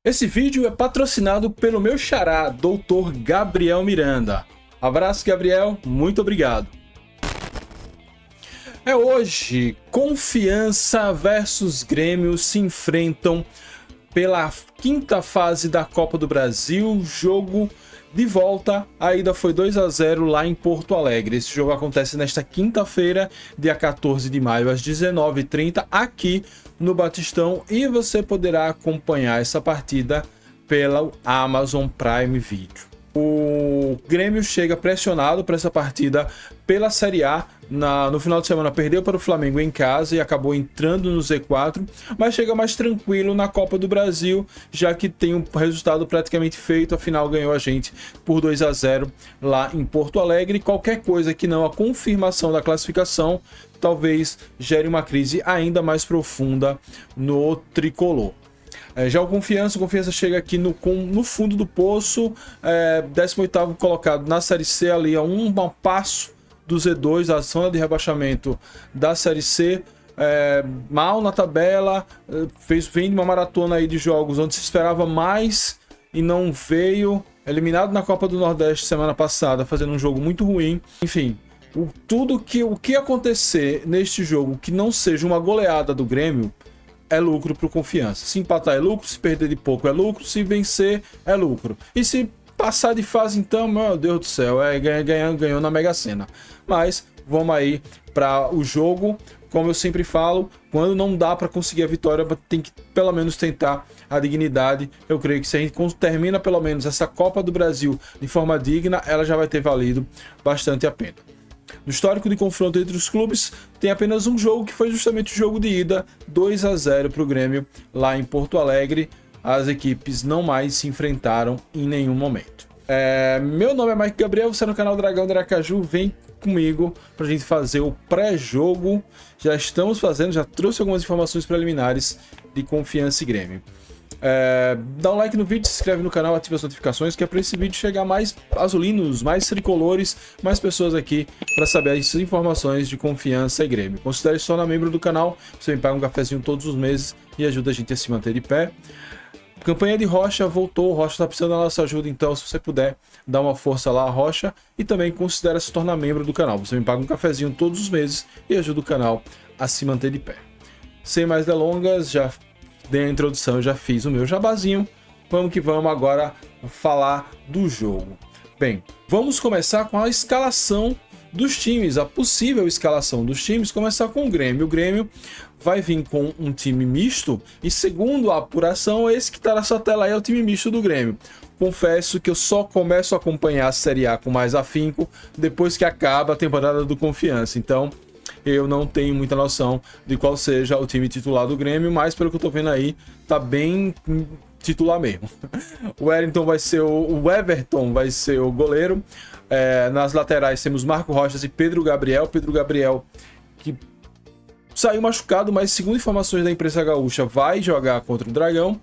Esse vídeo é patrocinado pelo meu xará, Dr. Gabriel Miranda. Abraço, Gabriel, muito obrigado. Hoje, Confiança versus Grêmio se enfrentam pela quinta fase da Copa do Brasil, jogo de volta. A ida foi 2-0 lá em Porto Alegre. Esse jogo acontece nesta quinta-feira, dia 14 de maio, às 19h30, aqui no Batistão, e você poderá acompanhar essa partida pela Amazon Prime Video. O Grêmio chega pressionado para essa partida pela Série A. No final de semana perdeu para o Flamengo em casa e acabou entrando no Z4, mas chega mais tranquilo na Copa do Brasil, já que tem um resultado praticamente feito. Afinal, ganhou a gente por 2-0 lá em Porto Alegre. Qualquer coisa que não a confirmação da classificação talvez gere uma crise ainda mais profunda no tricolor. Já o Confiança chega aqui no fundo do poço, 18º colocado na Série C, ali a um passo do Z2, a zona de rebaixamento da Série C. Mal na tabela, vem de uma maratona aí de jogos onde se esperava mais e não veio, eliminado na Copa do Nordeste semana passada, fazendo um jogo muito ruim. Enfim, o que acontecer neste jogo que não seja uma goleada do Grêmio é lucro para o Confiança. Se empatar é lucro, se perder de pouco é lucro, se vencer é lucro. E se passar de fase, então, meu Deus do céu, ganhou na Mega Sena. Mas vamos aí para o jogo. Como eu sempre falo, quando não dá para conseguir a vitória, tem que pelo menos tentar a dignidade. Eu creio que se a gente termina pelo menos essa Copa do Brasil de forma digna, ela já vai ter valido bastante a pena. No histórico de confronto entre os clubes, tem apenas um jogo, que foi justamente o jogo de ida, 2-0 para o Grêmio lá em Porto Alegre. As equipes não mais se enfrentaram em nenhum momento. Meu nome é Mike Gabriel, você é no canal Dragão de Aracaju. Vem comigo para a gente fazer o pré-jogo. Já estamos fazendo, já trouxe algumas informações preliminares de Confiança e Grêmio. Dá um like no vídeo, se inscreve no canal, ativa as notificações, que é para esse vídeo chegar mais azulinos, mais tricolores, mais pessoas aqui para saber as informações de Confiança e Grêmio. Considere se tornar membro do canal, você me paga um cafezinho todos os meses e ajuda a gente a se manter de pé. Campanha de Rocha voltou, Rocha está precisando da nossa ajuda, então se você puder dar uma força lá a Rocha, e também considere se tornar membro do canal. Você me paga um cafezinho todos os meses e ajuda o canal a se manter de pé. Sem mais delongas, já dei a introdução, já fiz o meu jabazinho. Vamos que vamos agora falar do jogo. Bem, vamos começar com a escalação dos times, a possível escalação dos times. Começar com o Grêmio. O Grêmio vai vir com um time misto, e segundo a apuração, esse que está na sua tela aí é o time misto do Grêmio. Confesso que eu só começo a acompanhar a Série A com mais afinco depois que acaba a temporada do Confiança. Então, eu não tenho muita noção de qual seja o time titular do Grêmio, mas pelo que eu tô vendo aí, tá bem titular mesmo. O Everton vai ser o goleiro. Nas laterais temos Marco Rocha e Pedro Gabriel. Pedro Gabriel, que saiu machucado, mas segundo informações da imprensa gaúcha, vai jogar contra o Dragão.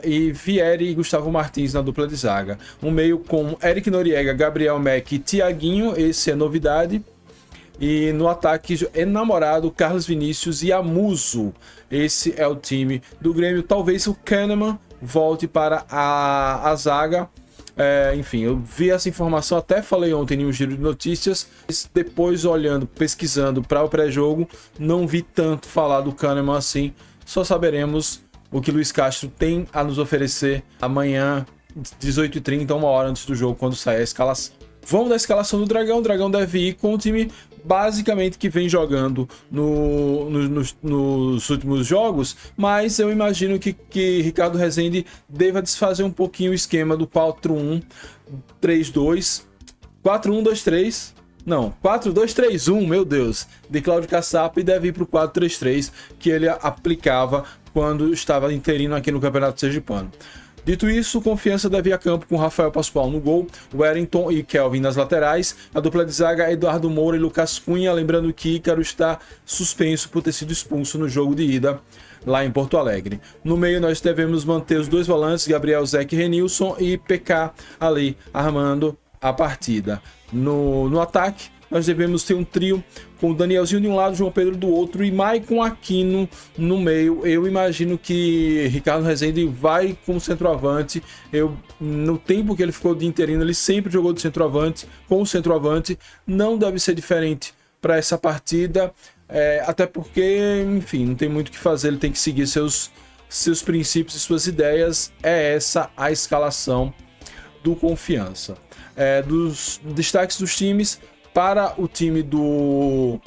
E Vieri e Gustavo Martins na dupla de zaga. Um meio com Eric Noriega, Gabriel Mack e Thiaguinho, esse é novidade. E no ataque, Enamorado, Carlos Vinícius e Amuso. Esse é o time do Grêmio. Talvez o Kahneman volte para a zaga. Enfim, eu vi essa informação, até falei ontem em um giro de notícias. Depois, olhando, pesquisando para o pré-jogo, não vi tanto falar do Kahneman assim. Só saberemos o que Luiz Castro tem a nos oferecer amanhã, 18h30, uma hora antes do jogo, quando sair a escalação. Vamos da escalação do Dragão. O Dragão deve ir com o time basicamente que vem jogando nos últimos jogos, mas eu imagino que Ricardo Rezende deva desfazer um pouquinho o esquema do 4-1-3-2, 4-1-2-3, não, 4-2-3-1, meu Deus, de Cláudio Cassap, e deve ir para o 4-3-3 que ele aplicava quando estava interino aqui no Campeonato Sergipano. Dito isso, Confiança deve ir a campo com Rafael Pascoal no gol, Wellington e Kelvin nas laterais, a dupla de zaga Eduardo Moura e Lucas Cunha, lembrando que Ícaro está suspenso por ter sido expulso no jogo de ida lá em Porto Alegre. No meio nós devemos manter os dois volantes, Gabriel Zec e Renilson, e PK ali armando a partida. No ataque, nós devemos ter um trio com o Danielzinho de um lado, João Pedro do outro e Maicon Aquino no meio. Eu imagino que Ricardo Rezende vai como centroavante. No tempo que ele ficou de interino, ele sempre jogou de centroavante, com o centroavante. Não deve ser diferente para essa partida, até porque, enfim, não tem muito o que fazer, ele tem que seguir seus princípios e suas ideias. É essa a escalação do Confiança. Dos destaques dos times, para o time do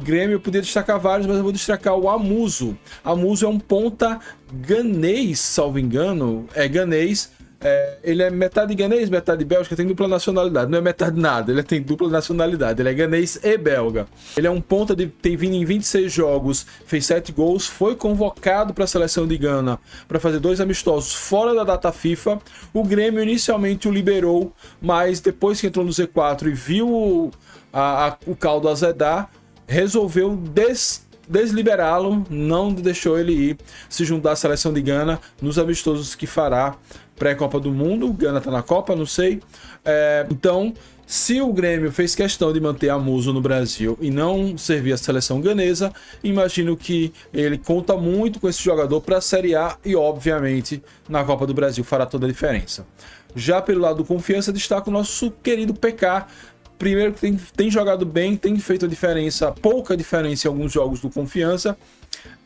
Grêmio, eu poderia destacar vários, mas eu vou destacar o Amuso. Amuso é um ponta ganês, salvo engano, ganês. Ele é metade ganês, metade belga, tem dupla nacionalidade. Não é metade nada, ele tem dupla nacionalidade. Ele é ganês e belga. Ele é um ponta, tem vindo em 26 jogos, fez 7 gols, foi convocado para a seleção de Gana para fazer 2 amistosos fora da data FIFA. O Grêmio inicialmente o liberou, mas depois que entrou no Z4 e viu o caldo azedar, resolveu desliberá-lo, não deixou ele ir se juntar à seleção de Gana nos amistosos que fará pré-Copa do Mundo. Gana tá na Copa, não sei. Então, se o Grêmio fez questão de manter Amuso no Brasil e não servir a seleção ganesa, imagino que ele conta muito com esse jogador para a Série A e, obviamente, na Copa do Brasil fará toda a diferença. Já pelo lado do Confiança, destaco o nosso querido PK. Primeiro que tem jogado bem, tem feito a diferença, pouca diferença em alguns jogos do Confiança.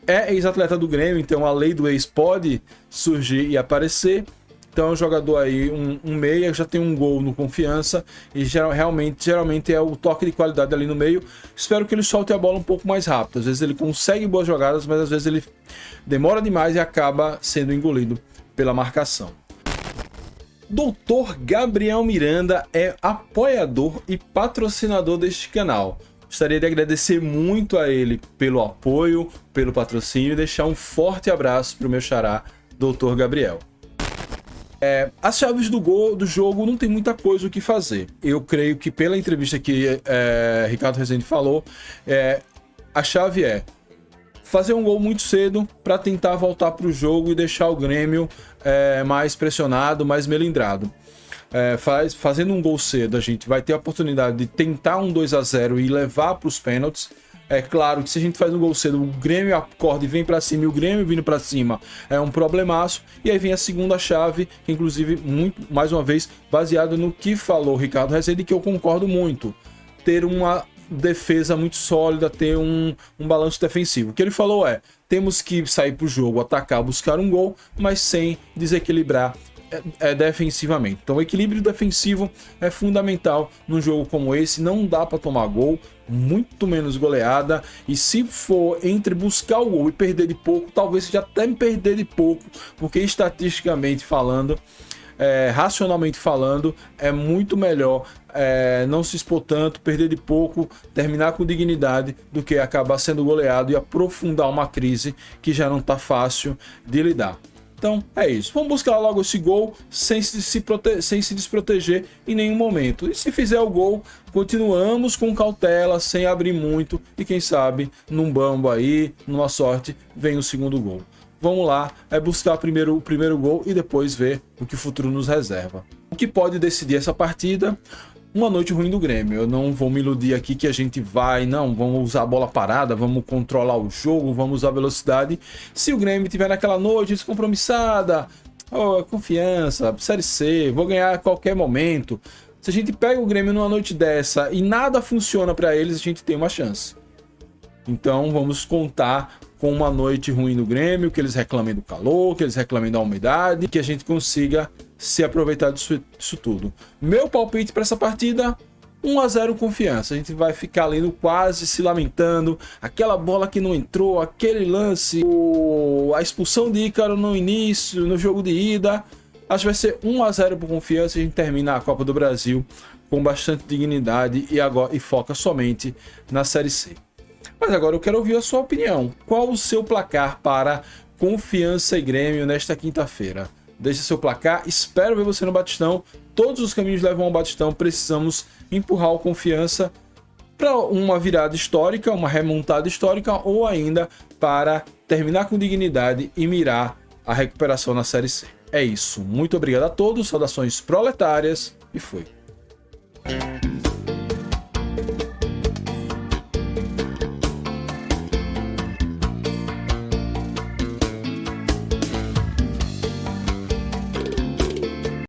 É ex-atleta do Grêmio, então a lei do ex pode surgir e aparecer. Então é um jogador aí, um meia, já tem um gol no Confiança e geralmente é o toque de qualidade ali no meio. Espero que ele solte a bola um pouco mais rápido. Às vezes ele consegue boas jogadas, mas às vezes ele demora demais e acaba sendo engolido pela marcação. Dr. Gabriel Miranda é apoiador e patrocinador deste canal. Gostaria de agradecer muito a ele pelo apoio, pelo patrocínio e deixar um forte abraço para o meu xará, Dr. Gabriel. As chaves do jogo não tem muita coisa o que fazer. Eu creio que pela entrevista que Ricardo Rezende falou, a chave é fazer um gol muito cedo para tentar voltar para o jogo e deixar o Grêmio mais pressionado, mais melindrado. Fazendo um gol cedo, a gente vai ter a oportunidade de tentar um 2-0 e levar para os pênaltis. É claro que se a gente faz um gol cedo, o Grêmio acorda e vem para cima, e o Grêmio vindo para cima é um problemaço. E aí vem a segunda chave, que inclusive, mais uma vez, baseado no que falou Ricardo Rezende, que eu concordo muito. Ter uma defesa muito sólida, ter um balanço defensivo. O que ele falou temos que sair para o jogo, atacar, buscar um gol, mas sem desequilibrar defensivamente. Então o equilíbrio defensivo é fundamental num jogo como esse. Não dá para tomar gol, muito menos goleada, e se for entre buscar o gol e perder de pouco, talvez seja até perder de pouco, porque estatisticamente falando, racionalmente falando, é muito melhor não se expor tanto, perder de pouco, terminar com dignidade, do que acabar sendo goleado e aprofundar uma crise que já não está fácil de lidar. Então é isso, vamos buscar logo esse gol sem se desproteger em nenhum momento. E se fizer o gol, continuamos com cautela, sem abrir muito, e quem sabe num bambo aí, numa sorte, vem o segundo gol. Vamos lá, buscar primeiro o primeiro gol e depois ver o que o futuro nos reserva. O que pode decidir essa partida? Uma noite ruim do Grêmio. Eu não vou me iludir aqui que a gente vamos usar a bola parada, vamos controlar o jogo, vamos usar velocidade. Se o Grêmio tiver naquela noite descompromissada, Confiança, Série C, vou ganhar a qualquer momento. Se a gente pega o Grêmio numa noite dessa e nada funciona para eles, a gente tem uma chance. Então vamos contar com uma noite ruim do Grêmio, que eles reclamem do calor, que eles reclamem da umidade, que a gente consiga se aproveitar disso tudo. Meu palpite para essa partida, 1-0 Confiança. A gente vai ficar ali quase se lamentando, aquela bola que não entrou, aquele lance, a expulsão de Ícaro no início, no jogo de ida. Acho que vai ser 1-0 para Confiança e a gente termina a Copa do Brasil com bastante dignidade e foca somente na Série C. Mas agora eu quero ouvir a sua opinião. Qual o seu placar para Confiança e Grêmio nesta quinta-feira? Deixe seu placar, espero ver você no Batistão. Todos os caminhos levam ao Batistão. Precisamos empurrar o Confiança para uma virada histórica, uma remontada histórica, ou ainda para terminar com dignidade e mirar a recuperação na Série C. É isso. Muito obrigado a todos, saudações proletárias e fui.